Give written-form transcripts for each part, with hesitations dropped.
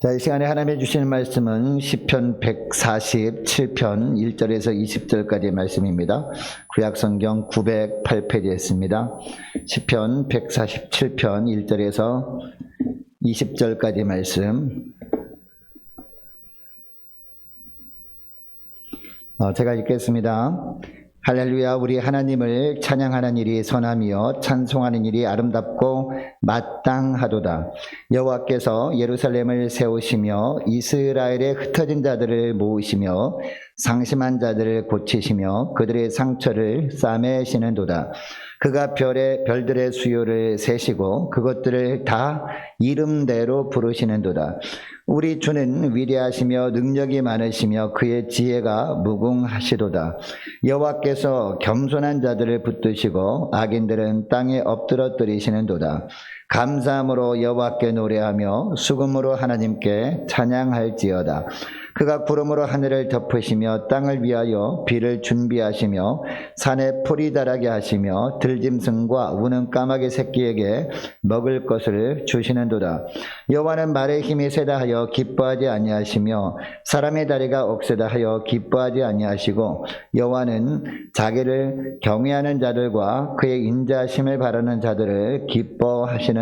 자, 이 시간에 하나님이 주시는 말씀은 시편 147편 1절에서 20절까지의 말씀입니다. 구약성경 908페이지에 있습니다. 시편 147편 1절에서 20절까지의 말씀. 제가 읽겠습니다. 할렐루야. 우리 하나님을 찬양하는 일이 선하며 찬송하는 일이 아름답고 마땅하도다. 여호와께서 예루살렘을 세우시며 이스라엘의 흩어진 자들을 모으시며 상심한 자들을 고치시며 그들의 상처를 싸매시는도다. 그가 별들의 수요를 세시고 그것들을 다 이름대로 부르시는도다. 우리 주는 위대하시며 능력이 많으시며 그의 지혜가 무궁하시도다. 여호와께서 겸손한 자들을 붙드시고 악인들은 땅에 엎드러뜨리시는도다. 감사함으로 여호와께 노래하며 수금으로 하나님께 찬양할지어다. 그가 구름으로 하늘을 덮으시며 땅을 위하여 비를 준비하시며 산에 풀이 자라게 하시며 들짐승과 우는 까마귀 새끼에게 먹을 것을 주시는도다. 여호와는 말의 힘이 세다 하여 기뻐하지 아니하시며 사람의 다리가 억세다 하여 기뻐하지 아니하시고 여호와는 자기를 경외하는 자들과 그의 인자심을 바라는 자들을 기뻐하시는도다.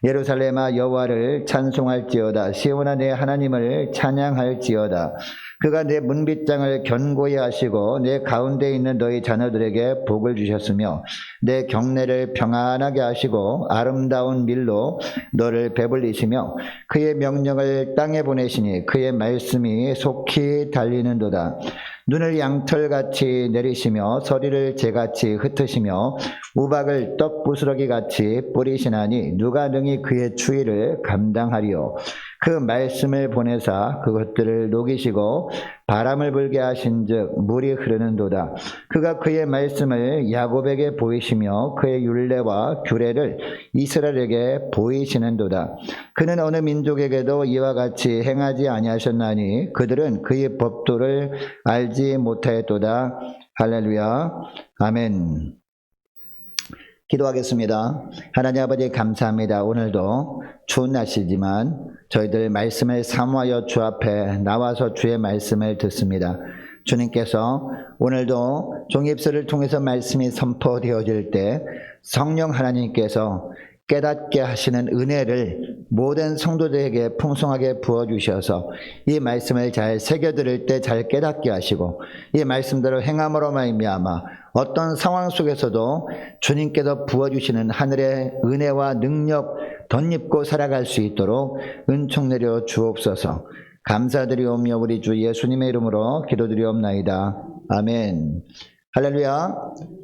예루살렘아 여호와를 찬송할지어다. 시온아 내 하나님을 찬양할지어다. 그가 내 문빗장을 견고히 하시고 내 가운데 있는 너희 자녀들에게 복을 주셨으며 내 경내를 평안하게 하시고 아름다운 밀로 너를 배불리시며 그의 명령을 땅에 보내시니 그의 말씀이 속히 달리는도다. 눈을 양털같이 내리시며 서리를 재같이 흩으시며 우박을 떡부스러기같이 뿌리시나니 누가 능히 그의 추위를 감당하리요. 그 말씀을 보내사 그것들을 녹이시고 바람을 불게 하신즉 물이 흐르는도다. 그가 그의 말씀을 야곱에게 보이시며 그의 율례와 규례를 이스라엘에게 보이시는도다. 그는 어느 민족에게도 이와 같이 행하지 아니하셨나니 그들은 그의 법도를 알지 못하였도다. 할렐루야. 아멘. 기도하겠습니다. 하나님 아버지 감사합니다. 오늘도 추운 날씨지만 저희들 말씀을 사모하여 주 앞에 나와서 주의 말씀을 듣습니다. 주님께서 오늘도 종입술을 통해서 말씀이 선포되어질 때 성령 하나님께서 깨닫게 하시는 은혜를 모든 성도들에게 풍성하게 부어주셔서 이 말씀을 잘 새겨들을 때 잘 깨닫게 하시고 이 말씀대로 행함으로 말미암아 어떤 상황 속에서도 주님께서 부어주시는 하늘의 은혜와 능력 덧입고 살아갈 수 있도록 은총 내려 주옵소서. 감사드리오며 우리 주 예수님의 이름으로 기도드리옵나이다. 아멘. 할렐루야.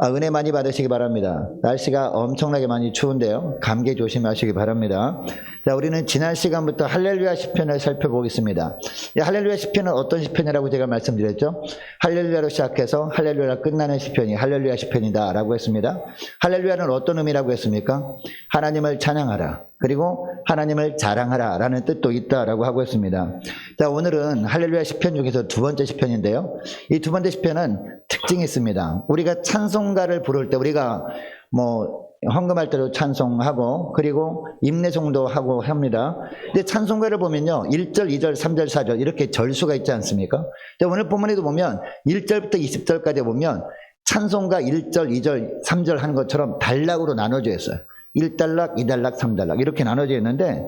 은혜 많이 받으시기 바랍니다. 날씨가 엄청나게 많이 추운데요. 감기 조심하시기 바랍니다. 자, 우리는 지난 시간부터 할렐루야 시편을 살펴보겠습니다. 이 할렐루야 시편은 어떤 시편이라고 제가 말씀드렸죠? 할렐루야로 시작해서 할렐루야로 끝나는 시편이 할렐루야 시편이다 라고 했습니다. 할렐루야는 어떤 의미라고 했습니까? 하나님을 찬양하라, 그리고 하나님을 자랑하라 라는 뜻도 있다라고 하고 있습니다. 자, 오늘은 할렐루야 시편 중에서 두 번째 시편인데요. 이 두 번째 시편은 특징이 있습니다. 우리가 찬송가를 부를 때 우리가 헌금할 때도 찬송하고 그리고 임내송도 하고 합니다. 근데 찬송가를 보면요 1절, 2절, 3절, 4절 이렇게 절수가 있지 않습니까? 오늘 본문에도 보면 1절부터 20절까지 보면 찬송가 1절, 2절, 3절 하는 것처럼 단락으로 나눠져 있어요. 1단락, 2단락, 3단락 이렇게 나눠져 있는데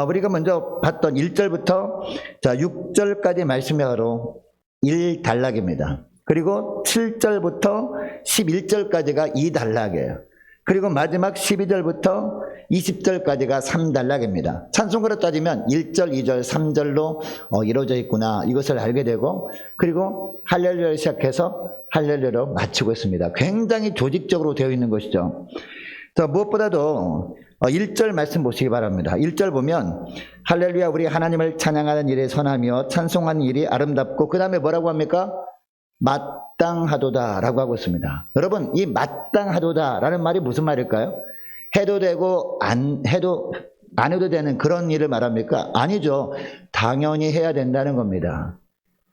우리가 먼저 봤던 1절부터 6절까지 말씀이 바로 1단락입니다. 그리고 7절부터 11절까지가 2단락이에요. 그리고 마지막 12절부터 20절까지가 3단락입니다. 찬송가로 따지면 1절, 2절, 3절로 이루어져 있구나 이것을 알게 되고 그리고 할렐루야를 시작해서 할렐루야로 마치고 있습니다. 굉장히 조직적으로 되어 있는 것이죠. 무엇보다도 1절 말씀 보시기 바랍니다. 1절 보면 할렐루야 우리 하나님을 찬양하는 일이 선하며 찬송하는 일이 아름답고 그 다음에 뭐라고 합니까? 마땅하도다 라고 하고 있습니다. 여러분 이 마땅하도다 라는 말이 무슨 말일까요? 해도 되고 안 해도 되는 그런 일을 말합니까? 아니죠. 당연히 해야 된다는 겁니다.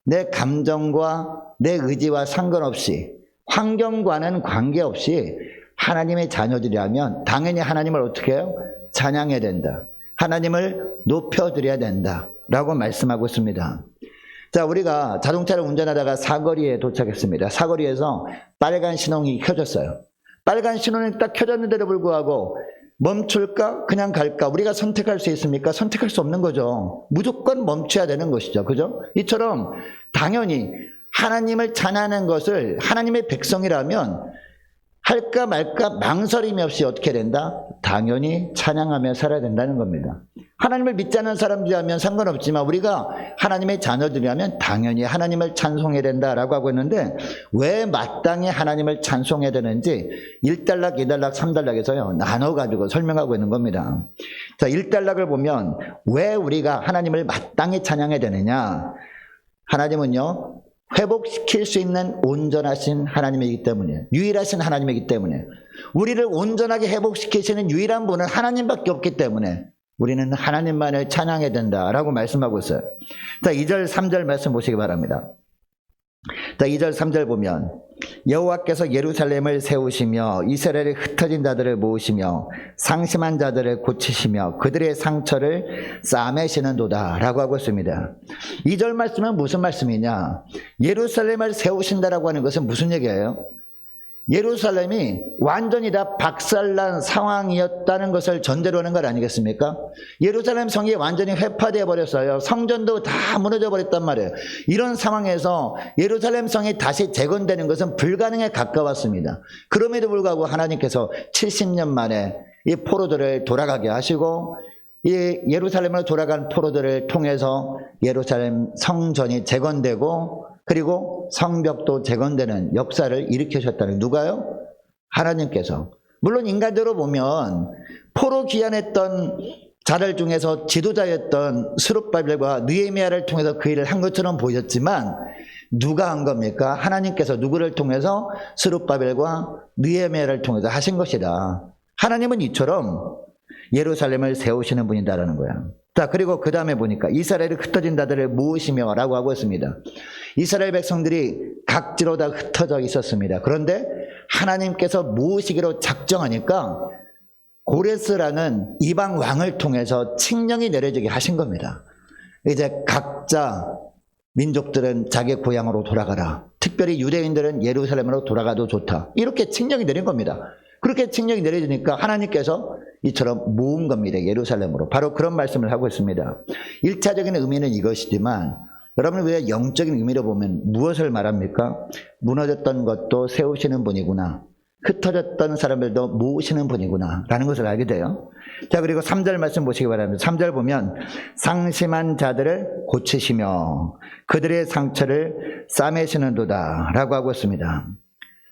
내 감정과 내 의지와 상관없이 환경과는 관계없이 하나님의 자녀들이라면 당연히 하나님을 어떻게 해요? 찬양해야 된다. 하나님을 높여드려야 된다라고 말씀하고 있습니다. 자, 우리가 자동차를 운전하다가 사거리에 도착했습니다. 사거리에서 빨간 신호등이 켜졌어요. 빨간 신호등이 딱 켜졌는데도 불구하고 멈출까? 그냥 갈까? 우리가 선택할 수 있습니까? 선택할 수 없는 거죠. 무조건 멈춰야 되는 것이죠. 그죠? 이처럼 당연히 하나님을 찬양하는 것을 하나님의 백성이라면 할까 말까 망설임이 없이 어떻게 된다? 당연히 찬양하며 살아야 된다는 겁니다. 하나님을 믿지 않는 사람들이라면 상관없지만 우리가 하나님의 자녀들이라면 당연히 하나님을 찬송해야 된다라고 하고 있는데, 왜 마땅히 하나님을 찬송해야 되는지 1단락, 2단락, 3단락에서요 나눠가지고 설명하고 있는 겁니다. 자, 1단락을 보면 왜 우리가 하나님을 마땅히 찬양해야 되느냐. 하나님은요 회복시킬 수 있는 온전하신 하나님이기 때문에, 유일하신 하나님이기 때문에, 우리를 온전하게 회복시키시는 유일한 분은 하나님밖에 없기 때문에 우리는 하나님만을 찬양해야 된다라고 말씀하고 있어요. 자, 2절 3절 말씀 보시기 바랍니다. 자, 2절 3절 보면 여호와께서 예루살렘을 세우시며 이스라엘의 흩어진 자들을 모으시며 상심한 자들을 고치시며 그들의 상처를 싸매시는도다 라고 하고 있습니다. 2절 말씀은 무슨 말씀이냐? 예루살렘을 세우신다라고 하는 것은 무슨 얘기예요? 예루살렘이 완전히 다 박살난 상황이었다는 것을 전제로 하는 것 아니겠습니까? 예루살렘 성이 완전히 회파되어 버렸어요. 성전도 다 무너져 버렸단 말이에요. 이런 상황에서 예루살렘 성이 다시 재건되는 것은 불가능에 가까웠습니다. 그럼에도 불구하고 하나님께서 70년 만에 이 포로들을 돌아가게 하시고, 이 예루살렘으로 돌아간 포로들을 통해서 예루살렘 성전이 재건되고 그리고 성벽도 재건되는 역사를 일으키셨다는, 누가요? 하나님께서. 물론 인간적으로 보면 포로 귀환했던 자들 중에서 지도자였던 스룹바벨과 느헤미야를 통해서 그 일을 한 것처럼 보였지만 누가 한 겁니까? 하나님께서 누구를 통해서? 스룹바벨과 느헤미야를 통해서 하신 것이다. 하나님은 이처럼 예루살렘을 세우시는 분이다라는 거야. 자, 그리고 그 다음에 보니까 이스라엘이 흩어진 자들을 모으시며 라고 하고 있습니다. 이스라엘 백성들이 각지로 다 흩어져 있었습니다. 그런데 하나님께서 모으시기로 작정하니까 고레스라는 이방 왕을 통해서 칙령이 내려지게 하신 겁니다. 이제 각자 민족들은 자기 고향으로 돌아가라. 특별히 유대인들은 예루살렘으로 돌아가도 좋다. 이렇게 칙령이 내린 겁니다. 그렇게 칙령이 내려지니까 하나님께서 이처럼 모은 겁니다. 예루살렘으로. 바로 그런 말씀을 하고 있습니다. 1차적인 의미는 이것이지만 여러분, 우리가 영적인 의미로 보면 무엇을 말합니까? 무너졌던 것도 세우시는 분이구나. 흩어졌던 사람들도 모으시는 분이구나 라는 것을 알게 돼요. 자, 그리고 3절 말씀 보시기 바랍니다. 3절 보면 상심한 자들을 고치시며 그들의 상처를 싸매시는도다 라고 하고 있습니다.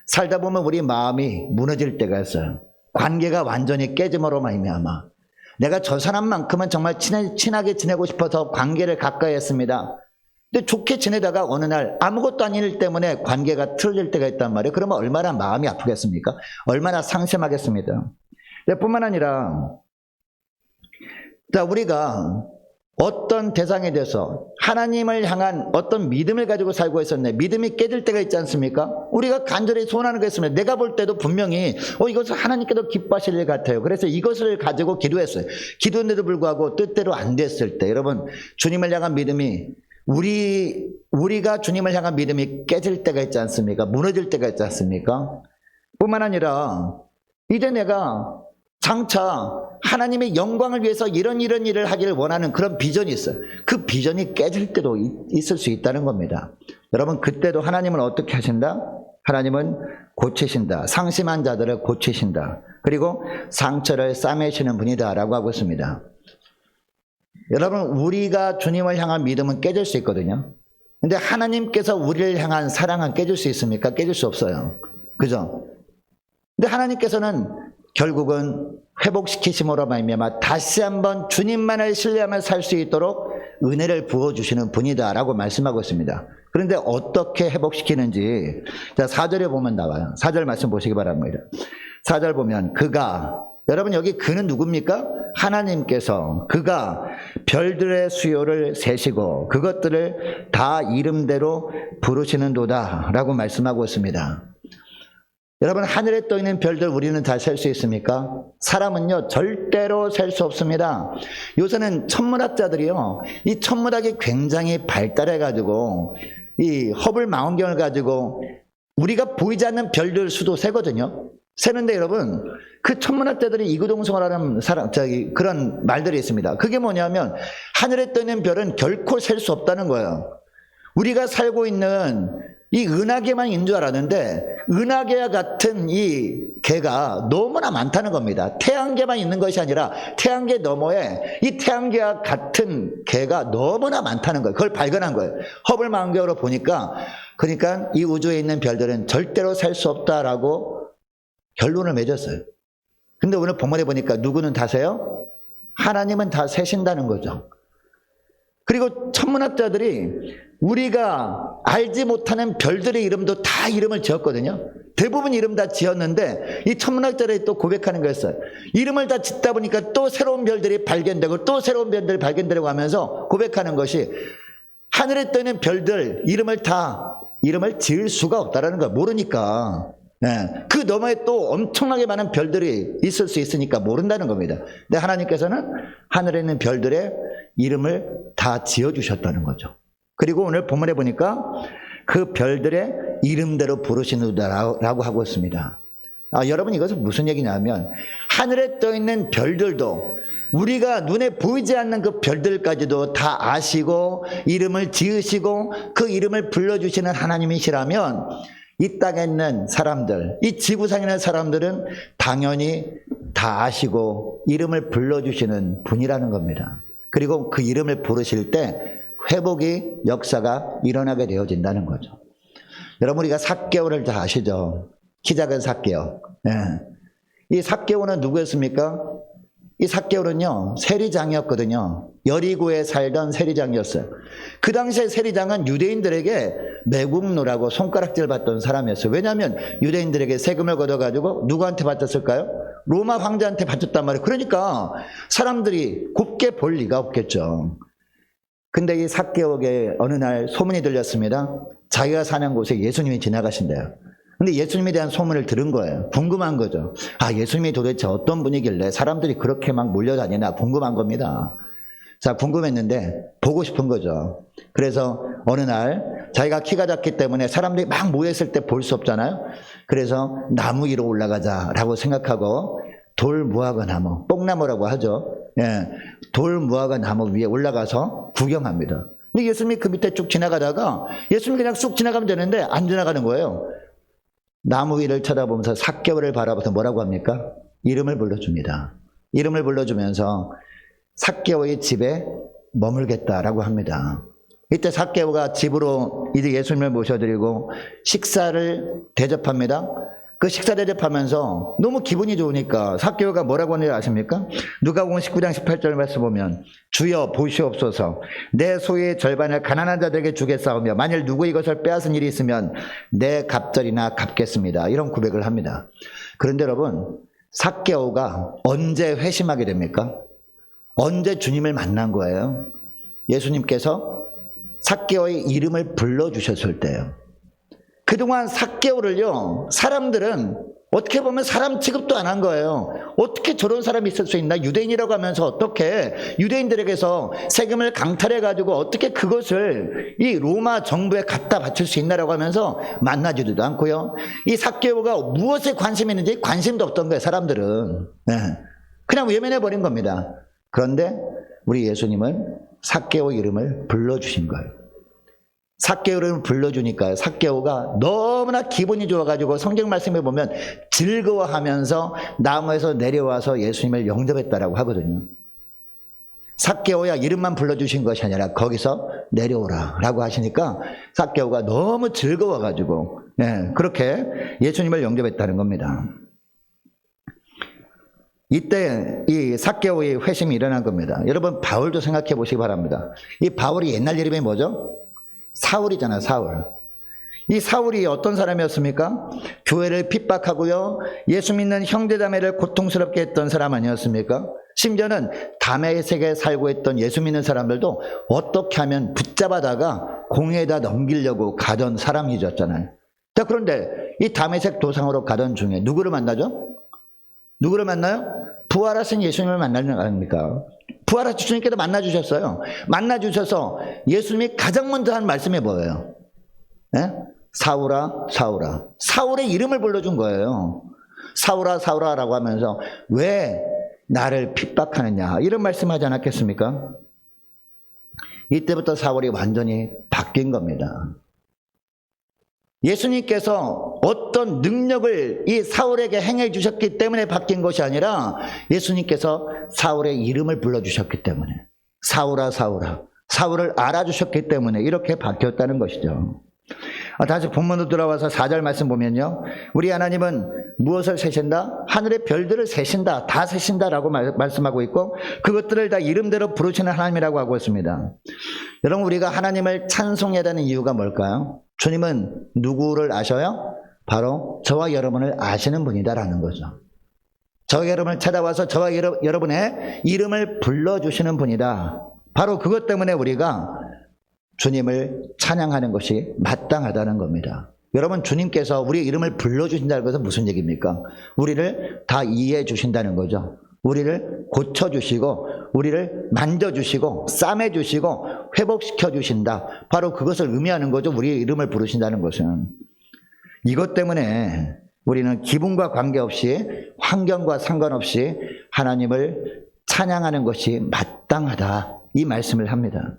살다 보면 우리 마음이 무너질 때가 있어요. 관계가 완전히 깨짐으로 말미암아 내가 저 사람만큼은 정말 친하게 지내고 싶어서 관계를 가까이 했습니다. 근데 좋게 지내다가 어느 날 아무것도 아닌 일 때문에 관계가 틀어질 때가 있단 말이에요. 그러면 얼마나 마음이 아프겠습니까? 얼마나 상심하겠습니다. 뿐만 아니라, 자, 우리가 어떤 대상에 대해서 하나님을 향한 어떤 믿음을 가지고 살고 있었네. 믿음이 깨질 때가 있지 않습니까? 우리가 간절히 소원하는 게 있으면 내가 볼 때도 분명히 이것을 하나님께도 기뻐하실 일 같아요. 그래서 이것을 가지고 기도했어요. 기도했는데도 불구하고 뜻대로 안 됐을 때, 여러분, 주님을 향한 믿음이 우리가 주님을 향한 믿음이 깨질 때가 있지 않습니까? 무너질 때가 있지 않습니까? 뿐만 아니라 이제 내가 장차 하나님의 영광을 위해서 이런 일을 하기를 원하는 그런 비전이 있어요. 그 비전이 깨질 때도 있을 수 있다는 겁니다. 여러분, 그때도 하나님은 어떻게 하신다? 하나님은 고치신다. 상심한 자들을 고치신다. 그리고 상처를 싸매시는 분이다 라고 하고 있습니다. 여러분, 우리가 주님을 향한 믿음은 깨질 수 있거든요. 근데 하나님께서 우리를 향한 사랑은 깨질 수 있습니까? 깨질 수 없어요. 그죠? 근데 하나님께서는 결국은 회복시키심으로 말미암아 다시 한번 주님만을 신뢰하며 살 수 있도록 은혜를 부어주시는 분이다라고 말씀하고 있습니다. 그런데 어떻게 회복시키는지, 자, 4절에 보면 나와요. 4절 말씀 보시기 바랍니다. 4절 보면 그가, 여러분 여기 그는 누굽니까? 하나님께서 그가 별들의 수요를 세시고 그것들을 다 이름대로 부르시는도다 라고 말씀하고 있습니다. 여러분, 하늘에 떠 있는 별들 우리는 다 셀 수 있습니까? 사람은요, 절대로 셀 수 없습니다. 요새는 천문학자들이요, 이 천문학이 굉장히 발달해가지고, 이 허블 망원경을 가지고 우리가 보이지 않는 별들 수도 세거든요. 세는데 여러분, 그 천문학자들이 이구동성을 하는 그런 말들이 있습니다. 그게 뭐냐면, 하늘에 떠 있는 별은 결코 셀 수 없다는 거예요. 우리가 살고 있는 이 은하계만 있는 줄 알았는데 은하계와 같은 이 개가 너무나 많다는 겁니다. 태양계만 있는 것이 아니라 태양계 너머에 이 태양계와 같은 개가 너무나 많다는 거예요. 그걸 발견한 거예요. 허블 망원경으로 보니까. 그러니까 이 우주에 있는 별들은 절대로 살 수 없다라고 결론을 맺었어요. 근데 오늘 본문에 보니까 누구는 다 세요? 하나님은 다 세신다는 거죠. 그리고 천문학자들이 우리가 알지 못하는 별들의 이름도 다 이름을 지었거든요. 대부분 이름 다 지었는데 이 천문학자들이 또 고백하는 거였어요. 이름을 다 짓다 보니까 또 새로운 별들이 발견되고 또 새로운 별들이 발견되고 하면서 고백하는 것이 하늘에 떠 있는 별들 이름을 지을 수가 없다라는 걸 모르니까. 네. 그 너머에 또 엄청나게 많은 별들이 있을 수 있으니까 모른다는 겁니다. 근데 하나님께서는 하늘에 있는 별들의 이름을 다 지어주셨다는 거죠. 그리고 오늘 본문에 보니까 그 별들의 이름대로 부르시느라고 하고 있습니다. 여러분, 이것은 무슨 얘기냐면 하늘에 떠 있는 별들도 우리가 눈에 보이지 않는 그 별들까지도 다 아시고 이름을 지으시고 그 이름을 불러주시는 하나님이시라면 이 땅에 있는 사람들, 이 지구상에 있는 사람들은 당연히 다 아시고 이름을 불러주시는 분이라는 겁니다. 그리고 그 이름을 부르실 때 회복의 역사가 일어나게 되어진다는 거죠. 여러분, 우리가 삭개오를 다 아시죠? 키 작은 삭개오. 네. 이 삭개오는 누구였습니까? 이 삭개오는요, 세리장이었거든요. 여리고에 살던 세리장이었어요. 그 당시에 세리장은 유대인들에게 매국노라고 손가락질 받던 사람이었어요. 왜냐하면 유대인들에게 세금을 걷어가지고 누구한테 바쳤을까요? 로마 황제한테 바쳤단 말이에요. 그러니까 사람들이 곱게 볼 리가 없겠죠. 근데 이 삭개오에게 어느 날 소문이 들렸습니다. 자기가 사는 곳에 예수님이 지나가신대요. 근데 예수님에 대한 소문을 들은 거예요. 궁금한 거죠. 예수님이 도대체 어떤 분이길래 사람들이 그렇게 막 몰려다니나 궁금한 겁니다. 자, 궁금했는데 보고 싶은 거죠. 그래서 어느 날 자기가 키가 작기 때문에 사람들이 막 모였을 때 볼 수 없잖아요. 그래서 나무 위로 올라가자라고 생각하고 돌무화과 나무, 뽕나무라고 하죠. 예, 돌무화과 나무 위에 올라가서 구경합니다. 근데 예수님이 그 밑에 쭉 지나가다가 예수님이 그냥 쑥 지나가면 되는데 안 지나가는 거예요. 나무 위를 쳐다보면서 삭개오를 바라보면서 뭐라고 합니까? 이름을 불러줍니다. 이름을 불러주면서 삭개오의 집에 머물겠다라고 합니다. 이때 삭개오가 집으로 이제 예수님을 모셔드리고 식사를 대접합니다. 그 식사 대접하면서 너무 기분이 좋으니까 삭개오가 뭐라고 하는지 아십니까? 누가복음 19장 18절 말씀 보면 주여 보시옵소서 내 소유의 절반을 가난한 자들에게 주겠사오며 만일 누구 이것을 빼앗은 일이 있으면 내 갑절이나 갚겠습니다. 이런 고백을 합니다. 그런데 여러분, 삭개오가 언제 회심하게 됩니까? 언제 주님을 만난 거예요? 예수님께서 삭개오의 이름을 불러주셨을 때예요. 그동안 삭개오를요, 사람들은 어떻게 보면 사람 취급도 안 한 거예요. 어떻게 저런 사람이 있을 수 있나? 유대인이라고 하면서 어떻게 유대인들에게서 세금을 강탈해가지고 어떻게 그것을 이 로마 정부에 갖다 바칠 수 있나라고 하면서 만나지도 않고요. 이 삭개오가 무엇에 관심이 있는지 관심도 없던 거예요, 사람들은. 네. 그냥 외면해버린 겁니다. 그런데 우리 예수님은 삭개오 이름을 불러주신 거예요. 삭개오를 불러주니까 삭개오가 너무나 기분이 좋아가지고 성경 말씀에 보면 즐거워하면서 나무에서 내려와서 예수님을 영접했다라고 하거든요. 삭개오야 이름만 불러주신 것이 아니라 거기서 내려오라 라고 하시니까 삭개오가 너무 즐거워가지고 그렇게 예수님을 영접했다는 겁니다. 이때 이 삭개오의 회심이 일어난 겁니다. 여러분, 바울도 생각해 보시기 바랍니다. 이 바울이 옛날 이름이 뭐죠? 사울이잖아요, 사울. 이 사울이 어떤 사람이었습니까? 교회를 핍박하고요, 예수 믿는 형제자매를 고통스럽게 했던 사람 아니었습니까? 심지어는 다메섹에 살고 있던 예수 믿는 사람들도 어떻게 하면 붙잡아다가 공회에다 넘기려고 가던 사람이었잖아요. 자, 그런데 이 다메섹 도상으로 가던 중에 누구를 만나죠? 누구를 만나요? 부활하신 예수님을 만나는 거 아닙니까? 부활하신 주님께서 만나주셨어요. 만나주셔서 예수님이 가장 먼저 한 말씀이 뭐예요? 네? 사울아, 사울아. 사울의 이름을 불러준 거예요. 사울아, 사울아라고 하면서 왜 나를 핍박하느냐 이런 말씀하지 않았겠습니까? 이때부터 사울이 완전히 바뀐 겁니다. 예수님께서 어떤 능력을 이 사울에게 행해 주셨기 때문에 바뀐 것이 아니라 예수님께서 사울의 이름을 불러주셨기 때문에 사울아, 사울아. 사울을 알아주셨기 때문에 이렇게 바뀌었다는 것이죠. 다시 본문으로 돌아와서 4절 말씀 보면요, 우리 하나님은 무엇을 세신다? 하늘의 별들을 세신다, 다 세신다라고 말씀하고 있고 그것들을 다 이름대로 부르시는 하나님이라고 하고 있습니다. 여러분, 우리가 하나님을 찬송해야 되는 이유가 뭘까요? 주님은 누구를 아셔요? 바로 저와 여러분을 아시는 분이다라는 거죠. 저와 여러분을 찾아와서 저와 여러분의 이름을 불러주시는 분이다. 바로 그것 때문에 우리가 주님을 찬양하는 것이 마땅하다는 겁니다. 여러분, 주님께서 우리의 이름을 불러주신다는 것은 무슨 얘기입니까? 우리를 다 이해해 주신다는 거죠. 우리를 고쳐주시고 우리를 만져주시고 싸매주시고 회복시켜 주신다. 바로 그것을 의미하는 거죠. 우리의 이름을 부르신다는 것은. 이것 때문에 우리는 기분과 관계없이 환경과 상관없이 하나님을 찬양하는 것이 마땅하다. 이 말씀을 합니다.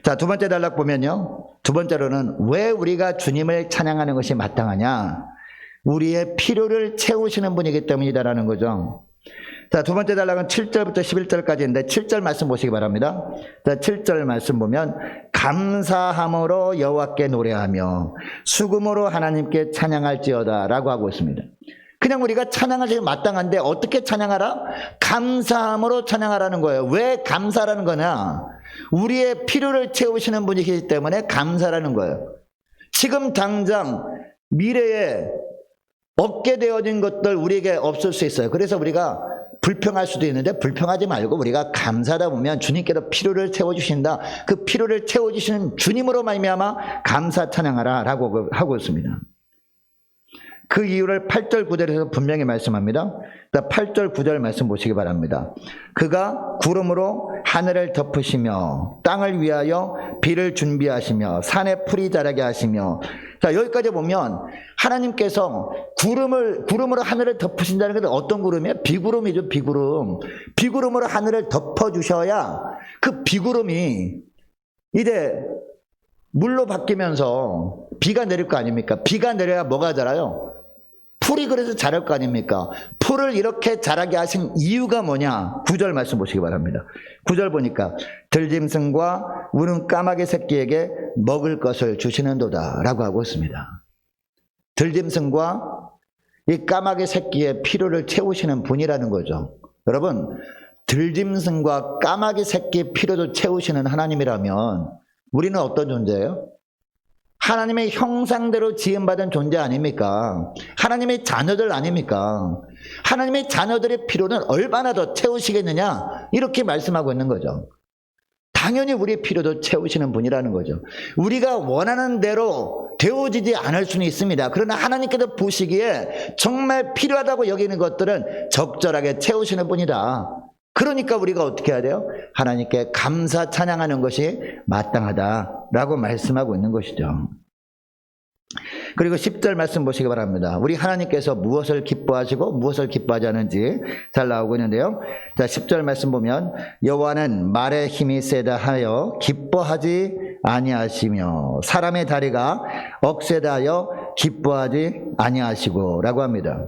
자, 두 번째 단락 보면요, 두 번째로는 왜 우리가 주님을 찬양하는 것이 마땅하냐? 우리의 필요를 채우시는 분이기 때문이다라는 거죠. 자, 두 번째 단락은 7절부터 11절까지인데 7절 말씀 보시기 바랍니다. 자, 7절 말씀 보면 감사함으로 여호와께 노래하며 수금으로 하나님께 찬양할지어다 라고 하고 있습니다. 그냥 우리가 찬양하기 마땅한데 어떻게 찬양하라? 감사함으로 찬양하라는 거예요. 왜 감사라는 거냐? 우리의 필요를 채우시는 분이기 때문에 감사라는 거예요. 지금 당장 미래에 얻게 되어진 것들 우리에게 없을 수 있어요. 그래서 우리가 불평할 수도 있는데 불평하지 말고 우리가 감사하다 보면 주님께서 필요를 채워주신다. 그 필요를 채워주시는 주님으로 말미암아 감사 찬양하라 라고 하고 있습니다. 그 이유를 8절 9절에서 분명히 말씀합니다. 8절 9절 말씀 보시기 바랍니다. 그가 구름으로 하늘을 덮으시며 땅을 위하여 비를 준비하시며 산에 풀이 자라게 하시며, 자, 여기까지 보면 하나님께서 구름으로 하늘을 덮으신다는 것은 어떤 구름이에요? 비구름이죠. 비구름. 비구름으로 하늘을 덮어주셔야 그 비구름이 이제 물로 바뀌면서 비가 내릴 거 아닙니까? 비가 내려야 뭐가 자라요? 풀이 그래서 자랄 거 아닙니까? 풀을 이렇게 자라게 하신 이유가 뭐냐? 9절 말씀 보시기 바랍니다. 9절 보니까 들짐승과 우는 까마귀 새끼에게 먹을 것을 주시는도다 라고 하고 있습니다. 들짐승과 이 까마귀 새끼의 필요를 채우시는 분이라는 거죠. 여러분, 들짐승과 까마귀 새끼의 필요도 채우시는 하나님이라면 우리는 어떤 존재예요? 하나님의 형상대로 지음받은 존재 아닙니까? 하나님의 자녀들 아닙니까? 하나님의 자녀들의 필요는 얼마나 더 채우시겠느냐? 이렇게 말씀하고 있는 거죠. 당연히 우리의 필요도 채우시는 분이라는 거죠. 우리가 원하는 대로 되어지지 않을 수는 있습니다. 그러나 하나님께서 보시기에 정말 필요하다고 여기는 것들은 적절하게 채우시는 분이다. 그러니까 우리가 어떻게 해야 돼요? 하나님께 감사 찬양하는 것이 마땅하다라고 말씀하고 있는 것이죠. 그리고 10절 말씀 보시기 바랍니다. 우리 하나님께서 무엇을 기뻐하시고 무엇을 기뻐하지 않은지 잘 나오고 있는데요. 자, 10절 말씀 보면 여호와는 말의 힘이 세다 하여 기뻐하지 아니하시며 사람의 다리가 억세다 하여 기뻐하지 아니하시고 라고 합니다.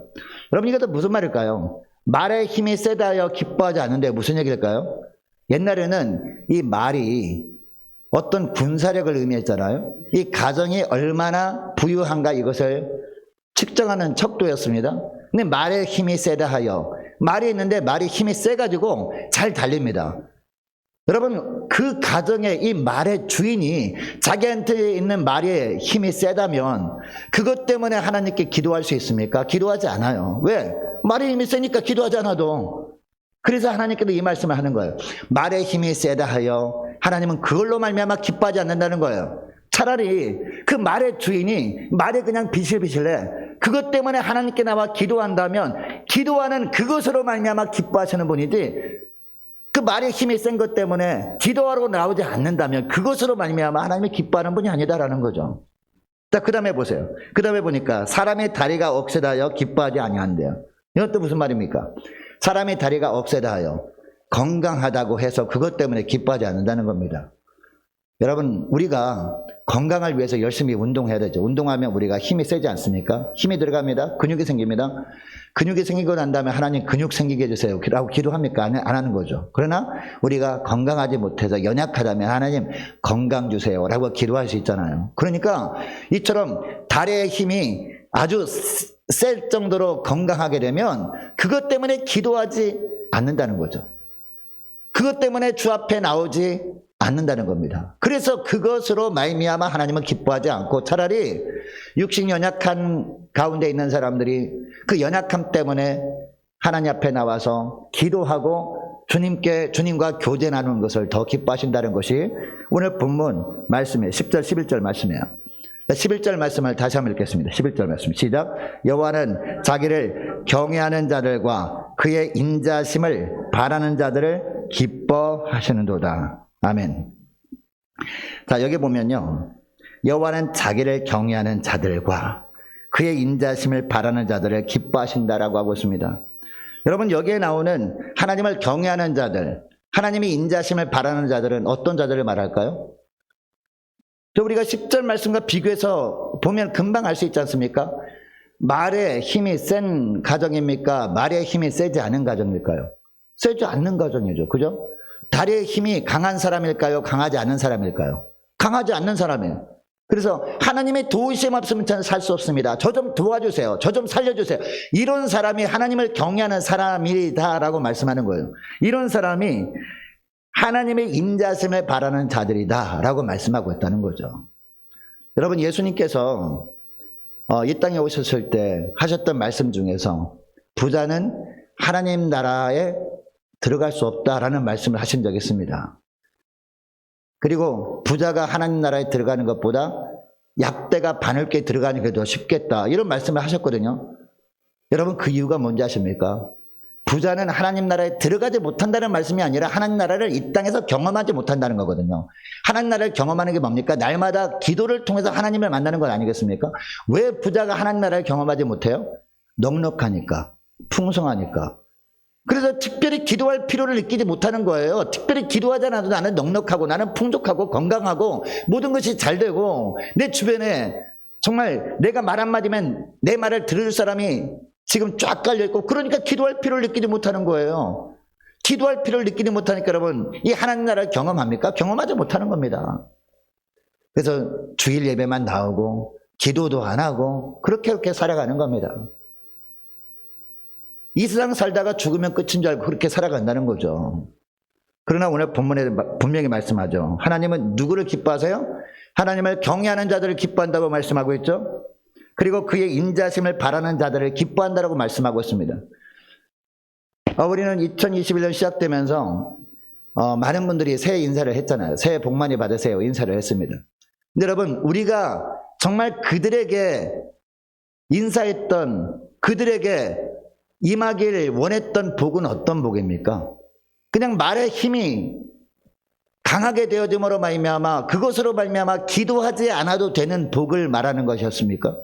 여러분, 이것도 무슨 말일까요? 말의 힘이 세다 하여 기뻐하지 않는데 무슨 얘기일까요? 옛날에는 이 말이 어떤 군사력을 의미했잖아요. 이 가정이 얼마나 부유한가 이것을 측정하는 척도였습니다. 근데 말의 힘이 세다 하여, 말이 있는데 말이 힘이 세가지고 잘 달립니다. 여러분, 그 가정의 이 말의 주인이 자기한테 있는 말의 힘이 세다면 그것 때문에 하나님께 기도할 수 있습니까? 기도하지 않아요. 왜? 말의 힘이 세니까 기도하지 않아도. 그래서 하나님께도 이 말씀을 하는 거예요. 말의 힘이 세다 하여 하나님은 그걸로 말미암아 기뻐하지 않는다는 거예요. 차라리 그 말의 주인이 말에 그냥 비실비실해. 그것 때문에 하나님께 나와 기도한다면 기도하는 그것으로 말미암아 기뻐하시는 분이지, 그 말의 힘이 센 것 때문에 기도하러 나오지 않는다면 그것으로 말미암아 하나님이 기뻐하는 분이 아니다라는 거죠. 자, 그 다음에 보세요. 그 다음에 보니까 사람의 다리가 억세다하여 기뻐하지 아니한대요. 이것도 무슨 말입니까? 사람의 다리가 억세다하여 건강하다고 해서 그것 때문에 기뻐하지 않는다는 겁니다. 여러분, 우리가 건강을 위해서 열심히 운동해야 되죠. 운동하면 우리가 힘이 세지 않습니까? 힘이 들어갑니다. 근육이 생깁니다. 근육이 생기고 난 다음에 하나님 근육 생기게 해주세요 라고 기도합니까? 안 하는 거죠. 그러나 우리가 건강하지 못해서 연약하다면 하나님 건강 주세요 라고 기도할 수 있잖아요. 그러니까 이처럼 다리의 힘이 아주 셀 정도로 건강하게 되면 그것 때문에 기도하지 않는다는 거죠. 그것 때문에 주 앞에 나오지 않는다는 겁니다. 그래서 그것으로 말미암아 하나님은 기뻐하지 않고 차라리 육신 연약한 가운데 있는 사람들이 그 연약함 때문에 하나님 앞에 나와서 기도하고 주님과 교제 나누는 것을 더 기뻐하신다는 것이 오늘 본문 말씀이에요. 10절 11절 말씀이에요. 11절 말씀을 다시 한번 읽겠습니다. 11절 말씀 시작. 여호와는 자기를 경외하는 자들과 그의 인자심을 바라는 자들을 기뻐하시는도다. 아멘. 자, 여기 보면요, 여호와는 자기를 경외하는 자들과 그의 인자심을 바라는 자들을 기뻐하신다라고 하고 있습니다. 여러분, 여기에 나오는 하나님을 경외하는 자들, 하나님의 인자심을 바라는 자들은 어떤 자들을 말할까요? 우리가 10절 말씀과 비교해서 보면 금방 알 수 있지 않습니까? 말의 힘이 센 가정입니까? 말의 힘이 세지 않은 가정일까요? 세지 않는 가정이죠. 그죠? 다리의 힘이 강한 사람일까요? 강하지 않은 사람일까요? 강하지 않는 사람이에요. 그래서 하나님의 도우심 없으면 저는 살 수 없습니다. 저 좀 도와주세요. 저 좀 살려주세요. 이런 사람이 하나님을 경외하는 사람이다라고 말씀하는 거예요. 이런 사람이 하나님의 인자심을 바라는 자들이다라고 말씀하고 있다는 거죠. 여러분, 예수님께서 이 땅에 오셨을 때 하셨던 말씀 중에서 부자는 하나님 나라에 들어갈 수 없다라는 말씀을 하신 적이 있습니다. 그리고 부자가 하나님 나라에 들어가는 것보다 약대가 바늘게 들어가는 게 더 쉽겠다, 이런 말씀을 하셨거든요. 여러분, 그 이유가 뭔지 아십니까? 부자는 하나님 나라에 들어가지 못한다는 말씀이 아니라 하나님 나라를 이 땅에서 경험하지 못한다는 거거든요. 하나님 나라를 경험하는 게 뭡니까? 날마다 기도를 통해서 하나님을 만나는 것 아니겠습니까? 왜 부자가 하나님 나라를 경험하지 못해요? 넉넉하니까, 풍성하니까. 그래서 특별히 기도할 필요를 느끼지 못하는 거예요. 특별히 기도하지 않아도 나는 넉넉하고, 나는 풍족하고, 건강하고, 모든 것이 잘 되고, 내 주변에 정말 내가 말 한마디면 내 말을 들을 사람이 지금 쫙 깔려있고, 그러니까 기도할 필요를 느끼지 못하는 거예요. 기도할 필요를 느끼지 못하니까 여러분, 이 하나님 나라를 경험합니까? 경험하지 못하는 겁니다. 그래서 주일 예배만 나오고 기도도 안 하고 그렇게 살아가는 겁니다. 이 세상 살다가 죽으면 끝인 줄 알고 그렇게 살아간다는 거죠. 그러나 오늘 본문에 분명히 말씀하죠. 하나님은 누구를 기뻐하세요? 하나님을 경외하는 자들을 기뻐한다고 말씀하고 있죠. 그리고 그의 인자심을 바라는 자들을 기뻐한다고 말씀하고 있습니다. 우리는 2021년 시작되면서 많은 분들이 새해 인사를 했잖아요. 새해 복 많이 받으세요 인사를 했습니다. 근데 여러분, 우리가 정말 그들에게 인사했던, 그들에게 임하기를 원했던 복은 어떤 복입니까? 그냥 말의 힘이 강하게 되어짐으로 말미암아, 그것으로 말미암아 기도하지 않아도 되는 복을 말하는 것이었습니까?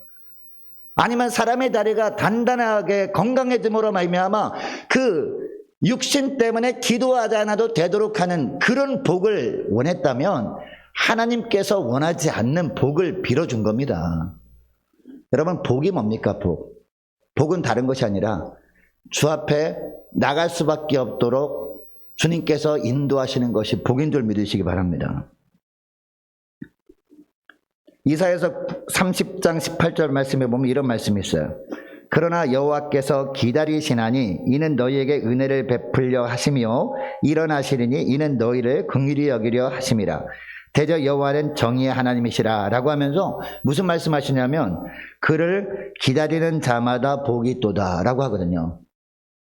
아니면 사람의 다리가 단단하게 건강해짐으로 말미암아 그 육신 때문에 기도하지 않아도 되도록 하는 그런 복을 원했다면 하나님께서 원하지 않는 복을 빌어준 겁니다. 여러분, 복이 뭡니까? 복은 다른 것이 아니라 주 앞에 나갈 수밖에 없도록 주님께서 인도하시는 것이 복인 줄 믿으시기 바랍니다. 이사야서 30장 18절 말씀에 보면 이런 말씀이 있어요. 그러나 여호와께서 기다리시나니 이는 너희에게 은혜를 베풀려 하시며 일어나시리니 이는 너희를 긍휼히 여기려 하심이라. 대저 여호와는 정의의 하나님이시라 라고 하면서 무슨 말씀하시냐면 그를 기다리는 자마다 복이 있도다 라고 하거든요.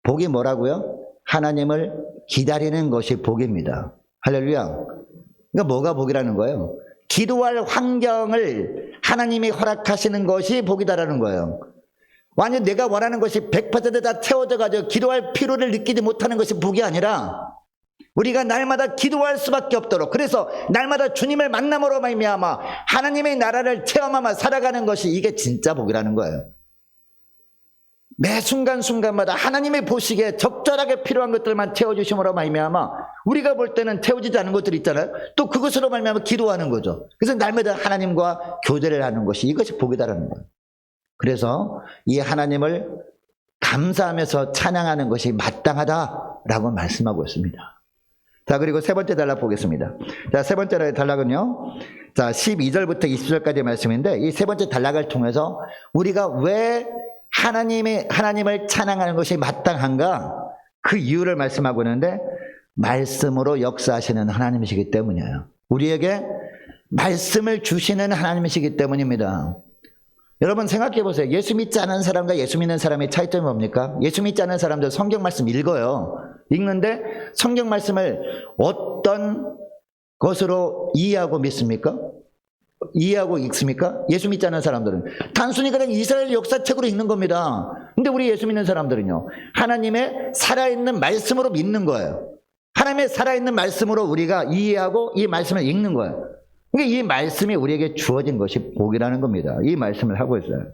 복이 뭐라고요? 하나님을 기다리는 것이 복입니다. 할렐루야. 그러니까 뭐가 복이라는 거예요? 기도할 환경을 하나님이 허락하시는 것이 복이다라는 거예요. 완전 내가 원하는 것이 100%다 채워져가지고 기도할 필요를 느끼지 못하는 것이 복이 아니라 우리가 날마다 기도할 수밖에 없도록, 그래서 날마다 주님을 만남으로 말미암아 하나님의 나라를 체험하며 살아가는 것이 이게 진짜 복이라는 거예요. 매 순간순간마다 하나님이 보시기에 적절하게 필요한 것들만 채워주심으로 말미암아 우리가 볼 때는 채워지지 않은 것들이 있잖아요. 또 그것으로 말미암아 기도하는 거죠. 그래서 날마다 하나님과 교제를 하는 것이, 이것이 복이다라는 거예요. 그래서 이 하나님을 감사하면서 찬양하는 것이 마땅하다라고 말씀하고 있습니다. 자, 그리고 세 번째 단락 보겠습니다. 자, 세 번째 단락은요, 자, 12절부터 20절까지의 말씀인데, 이 세 번째 단락을 통해서 우리가 왜 하나님을 찬양하는 것이 마땅한가, 그 이유를 말씀하고 있는데, 말씀으로 역사하시는 하나님이시기 때문이에요. 우리에게 말씀을 주시는 하나님이시기 때문입니다. 여러분 생각해 보세요. 예수 믿지 않은 사람과 예수 믿는 사람의 차이점이 뭡니까? 예수 믿지 않은 사람들 성경 말씀 읽어요. 읽는데 성경 말씀을 어떤 것으로 이해하고 믿습니까? 이해하고 읽습니까? 예수 믿지 않은 사람들은 단순히 그냥 이스라엘 역사책으로 읽는 겁니다. 근데 우리 예수 믿는 사람들은요, 하나님의 살아있는 말씀으로 믿는 거예요. 하나님의 살아있는 말씀으로 우리가 이해하고 이 말씀을 읽는 거예요. 그러니까 이 말씀이 우리에게 주어진 것이 복이라는 겁니다. 이 말씀을 하고 있어요.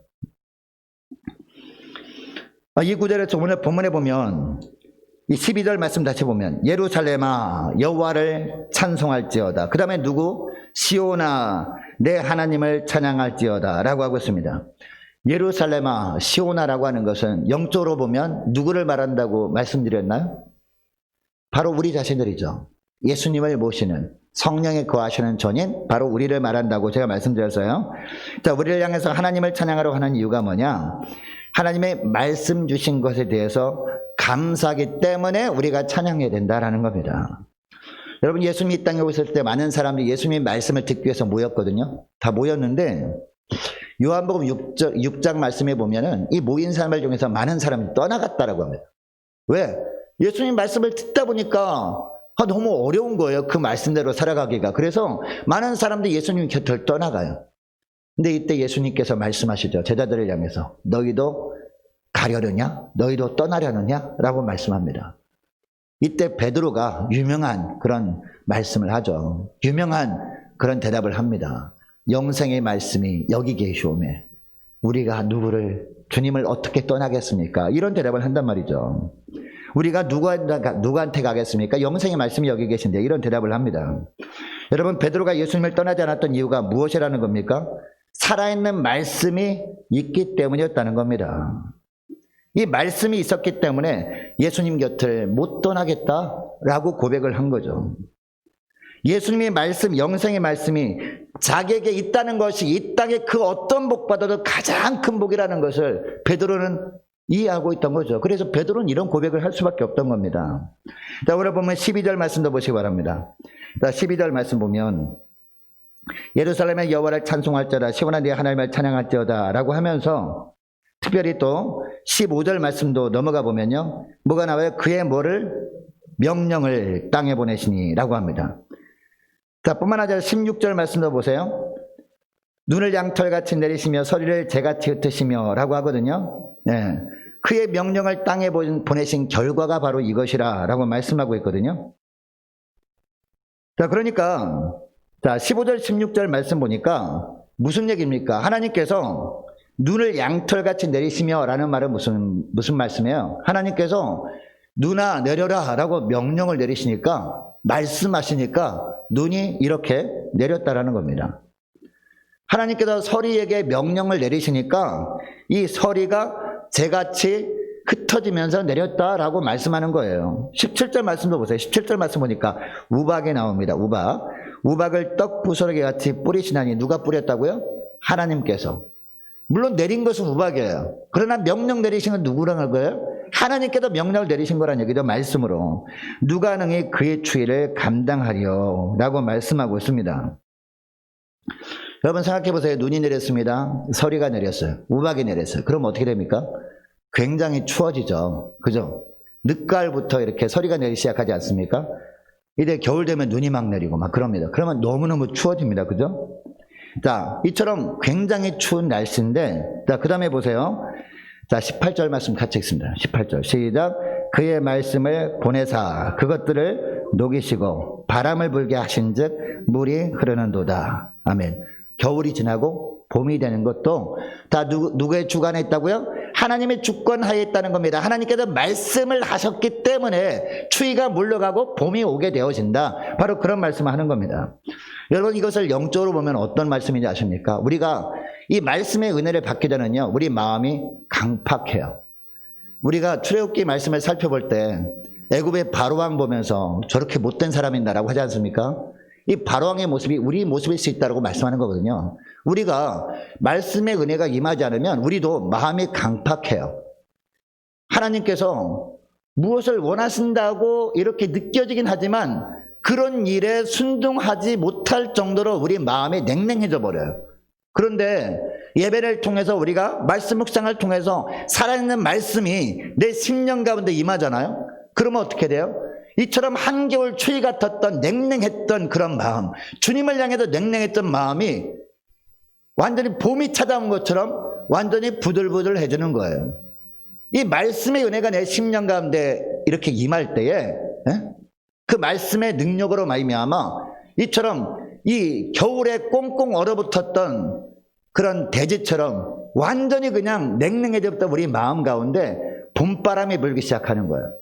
이 구절에 오늘 본문에 보면 이 12절 말씀 다시 보면, 예루살렘아 여호와를 찬송할지어다. 그 다음에 누구? 시온아 내 하나님을 찬양할지어다 라고 하고 있습니다. 예루살렘아, 시온아라고 하는 것은 영적으로 보면 누구를 말한다고 말씀드렸나요? 바로 우리 자신들이죠. 예수님을 모시는, 성령에 거하시는 전인 바로 우리를 말한다고 제가 말씀드렸어요. 자, 우리를 향해서 하나님을 찬양하러 하는 이유가 뭐냐? 하나님의 말씀 주신 것에 대해서 감사하기 때문에 우리가 찬양해야 된다라는 겁니다. 여러분, 예수님이 이 땅에 오실 때 많은 사람들이 예수님의 말씀을 듣기 위해서 모였거든요. 다 모였는데 요한복음 6장 말씀에 보면은 이 모인 사람을 중에서 많은 사람이 떠나갔다라고 합니다. 왜? 예수님 말씀을 듣다 보니까 너무 어려운 거예요. 그 말씀대로 살아가기가. 그래서 많은 사람들이 예수님 곁을 떠나가요. 근데 이때 예수님께서 말씀하시죠. 제자들을 향해서 너희도 가려느냐? 너희도 떠나려느냐? 라고 말씀합니다. 이때 베드로가 유명한 그런 말씀을 하죠. 유명한 그런 대답을 합니다. 영생의 말씀이 여기 계시오매 우리가 주님을 어떻게 떠나겠습니까? 이런 대답을 한단 말이죠. 우리가 누구한테 가겠습니까? 영생의 말씀이 여기 계신데, 이런 대답을 합니다. 여러분, 베드로가 예수님을 떠나지 않았던 이유가 무엇이라는 겁니까? 살아있는 말씀이 있기 때문이었다는 겁니다. 이 말씀이 있었기 때문에 예수님 곁을 못 떠나겠다라고 고백을 한 거죠. 예수님의 말씀, 영생의 말씀이 자기에게 있다는 것이 이 땅에 그 어떤 복보다도 가장 큰 복이라는 것을 베드로는 이해하고 있던 거죠. 그래서 베드로는 이런 고백을 할 수밖에 없던 겁니다. 자, 오늘 보면 12절 말씀도 보시기 바랍니다. 자, 12절 말씀 보면 예루살렘의 여호와를 찬송할지어다, 시온아 네 하나님을 찬양할지어다 라고 하면서 특별히 또 15절 말씀도 넘어가 보면요, 뭐가 나와요? 그의 뭐를? 명령을 땅에 보내시니 라고 합니다. 자, 뿐만 아니라 16절 말씀도 보세요. 눈을 양털같이 내리시며 소리를 재같이 흩으시며 라고 하거든요. 네. 그의 명령을 땅에 보내신 결과가 바로 이것이라 라고 말씀하고 있거든요. 자, 그러니까 자, 15절 16절 말씀 보니까 무슨 얘기입니까? 하나님께서 눈을 양털같이 내리시며 라는 말은 무슨 말씀이에요? 하나님께서 눈아 내려라 라고 명령을 내리시니까, 말씀하시니까 눈이 이렇게 내렸다라는 겁니다. 하나님께서 서리에게 명령을 내리시니까 이 서리가 재같이 흩어지면서 내렸다라고 말씀하는 거예요. 17절 말씀도 보세요. 17절 말씀 보니까 우박이 나옵니다. 우박을 떡 부스러기 같이 뿌리시나니, 누가 뿌렸다고요? 하나님께서. 물론 내린 것은 우박이에요. 그러나 명령 내리신 건 누구라는 거예요? 하나님께서 명령을 내리신 거란 얘기죠. 말씀으로. 누가 능히 그의 추위를 감당하리요 라고 말씀하고 있습니다. 여러분 생각해 보세요. 눈이 내렸습니다. 서리가 내렸어요. 우박이 내렸어요. 그럼 어떻게 됩니까? 굉장히 추워지죠. 그죠? 늦가을부터 이렇게 서리가 내리기 시작하지 않습니까? 이제 겨울 되면 눈이 막 내리고 막 그럽니다. 그러면 너무너무 추워집니다. 그죠? 자, 이처럼 굉장히 추운 날씨인데, 자, 그 다음에 보세요. 자, 18절 말씀 같이 읽습니다. 18절 시작. 그의 말씀을 보내사 그것들을 녹이시고 바람을 불게 하신즉 물이 흐르는도다. 아멘. 겨울이 지나고 봄이 되는 것도 다 누구의 주관에 있다고요? 하나님의 주권하에 있다는 겁니다. 하나님께서 말씀을 하셨기 때문에 추위가 물러가고 봄이 오게 되어진다. 바로 그런 말씀을 하는 겁니다. 여러분, 이것을 영적으로 보면 어떤 말씀인지 아십니까? 우리가 이 말씀의 은혜를 받기 전에는요, 우리 마음이 강팍해요. 우리가 출애굽기 말씀을 살펴볼 때 애굽의 바로왕 보면서 저렇게 못된 사람인다라고 하지 않습니까? 이 바로왕의 모습이 우리 모습일 수 있다고 말씀하는 거거든요. 우리가 말씀의 은혜가 임하지 않으면 우리도 마음이 강팍해요. 하나님께서 무엇을 원하신다고 이렇게 느껴지긴 하지만 그런 일에 순종하지 못할 정도로 우리 마음이 냉랭해져 버려요. 그런데 예배를 통해서 우리가 말씀 묵상을 통해서 살아있는 말씀이 내 심령 가운데 임하잖아요. 그러면 어떻게 돼요? 이처럼 한겨울 추위 같았던 냉랭했던 그런 마음, 주님을 향해서 냉랭했던 마음이 완전히 봄이 찾아온 것처럼 완전히 부들부들해지는 거예요. 이 말씀의 은혜가 내 심령 가운데 이렇게 임할 때에 그 말씀의 능력으로 말미암아 이처럼 이 겨울에 꽁꽁 얼어붙었던 그런 대지처럼 완전히 그냥 냉랭해졌던 우리 마음 가운데 봄바람이 불기 시작하는 거예요.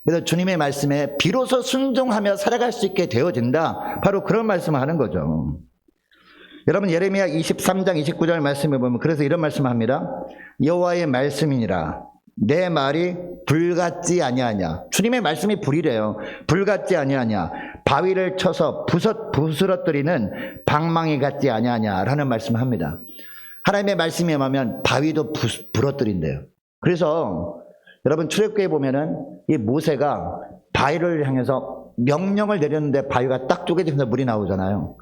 그래서 주님의 말씀에 비로소 순종하며 살아갈 수 있게 되어진다. 바로 그런 말씀을 하는 거죠. 여러분, 예레미야 23장 29절 말씀에 보면 그래서 이런 말씀을 합니다. 여호와의 말씀이니라 내 말이 불같지 아니하냐. 주님의 말씀이 불이래요. 불같지 아니하냐. 바위를 쳐서 부스러뜨리는 방망이 같지 아니하냐라는 말씀을 합니다. 하나님의 말씀이 임하면 바위도 부러뜨린대요. 그래서 여러분, 출애굽기에 보면은 이 모세가 바위를 향해서 명령을 내렸는데 바위가 딱 쪼개지면서 물이 나오잖아요.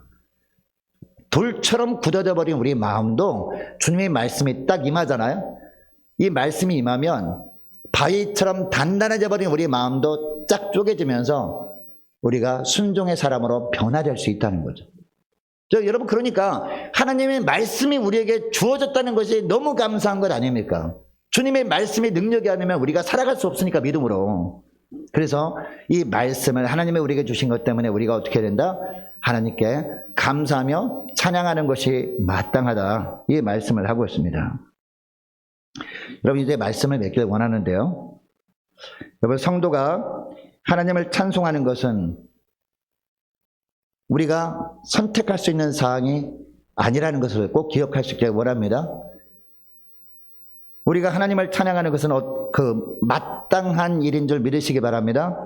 돌처럼 굳어져 버린 우리 마음도 주님의 말씀이 딱 임하잖아요. 이 말씀이 임하면 바위처럼 단단해져 버린 우리 마음도 쫙 쪼개지면서 우리가 순종의 사람으로 변화될 수 있다는 거죠. 여러분, 그러니까 하나님의 말씀이 우리에게 주어졌다는 것이 너무 감사한 것 아닙니까? 주님의 말씀이 능력이 아니면 우리가 살아갈 수 없으니까, 믿음으로. 그래서 이 말씀을 하나님이 우리에게 주신 것 때문에 우리가 어떻게 해야 된다? 하나님께 감사하며 찬양하는 것이 마땅하다. 이 말씀을 하고 있습니다. 여러분, 이제 말씀을 맺기를 원하는데요. 여러분, 성도가 하나님을 찬송하는 것은 우리가 선택할 수 있는 사항이 아니라는 것을 꼭 기억할 수 있게 원합니다. 우리가 하나님을 찬양하는 것은 그 마땅한 일인 줄 믿으시기 바랍니다.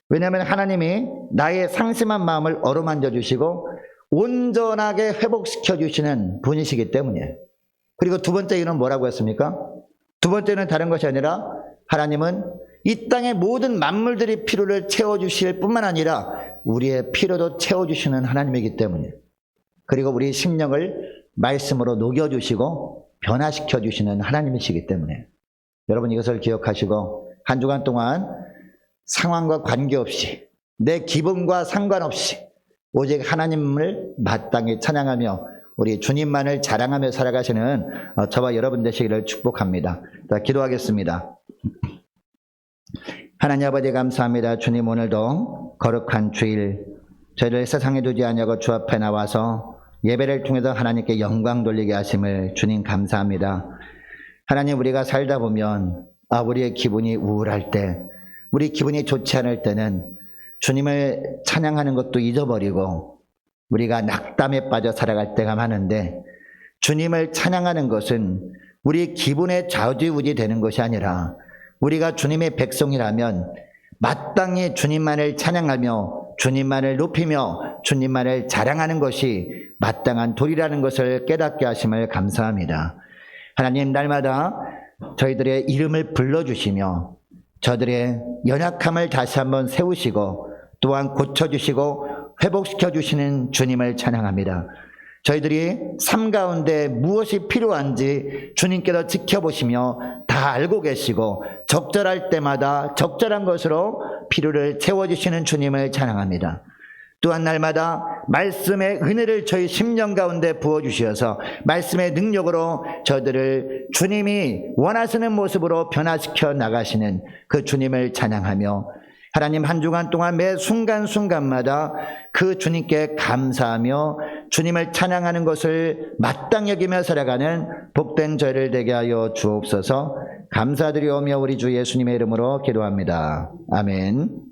왜냐하면 하나님이 나의 상심한 마음을 어루만져 주시고 온전하게 회복시켜 주시는 분이시기 때문이에요. 그리고 두 번째 이유는 뭐라고 했습니까? 두 번째는 다른 것이 아니라 하나님은 이 땅의 모든 만물들이 필요를 채워주실 뿐만 아니라 우리의 필요도 채워주시는 하나님이기 때문이에요. 그리고 우리 심령을 말씀으로 녹여주시고 변화시켜 주시는 하나님이시기 때문에 여러분, 이것을 기억하시고 한 주간 동안 상황과 관계없이 내 기분과 상관없이 오직 하나님을 마땅히 찬양하며 우리 주님만을 자랑하며 살아가시는 저와 여러분 되시기를 축복합니다. 자, 기도하겠습니다. 하나님 아버지, 감사합니다. 주님, 오늘도 거룩한 주일 저희를 세상에 두지 아니하고 주 앞에 나와서 예배를 통해서 하나님께 영광 돌리게 하심을 주님 감사합니다. 하나님, 우리가 살다 보면 우리의 기분이 우울할 때, 우리 기분이 좋지 않을 때는 주님을 찬양하는 것도 잊어버리고 우리가 낙담에 빠져 살아갈 때가 많은데, 주님을 찬양하는 것은 우리 기분에 좌지우지 되는 것이 아니라 우리가 주님의 백성이라면 마땅히 주님만을 찬양하며 주님만을 높이며 주님만을 자랑하는 것이 마땅한 도리라는 것을 깨닫게 하심을 감사합니다. 하나님, 날마다 저희들의 이름을 불러주시며 저들의 연약함을 다시 한번 세우시고 또한 고쳐주시고 회복시켜 주시는 주님을 찬양합니다. 저희들이 삶 가운데 무엇이 필요한지 주님께서 지켜보시며 다 알고 계시고 적절할 때마다 적절한 것으로 필요를 채워주시는 주님을 찬양합니다. 또한 날마다 말씀의 은혜를 저희 심령 가운데 부어주셔서 말씀의 능력으로 저들을 주님이 원하시는 모습으로 변화시켜 나가시는 그 주님을 찬양하며 하나님 한 주간 동안 매 순간순간마다 그 주님께 감사하며 주님을 찬양하는 것을 마땅히 여기며 살아가는 복된 저희를 되게 하여 주옵소서. 감사드리오며 우리 주 예수님의 이름으로 기도합니다. 아멘.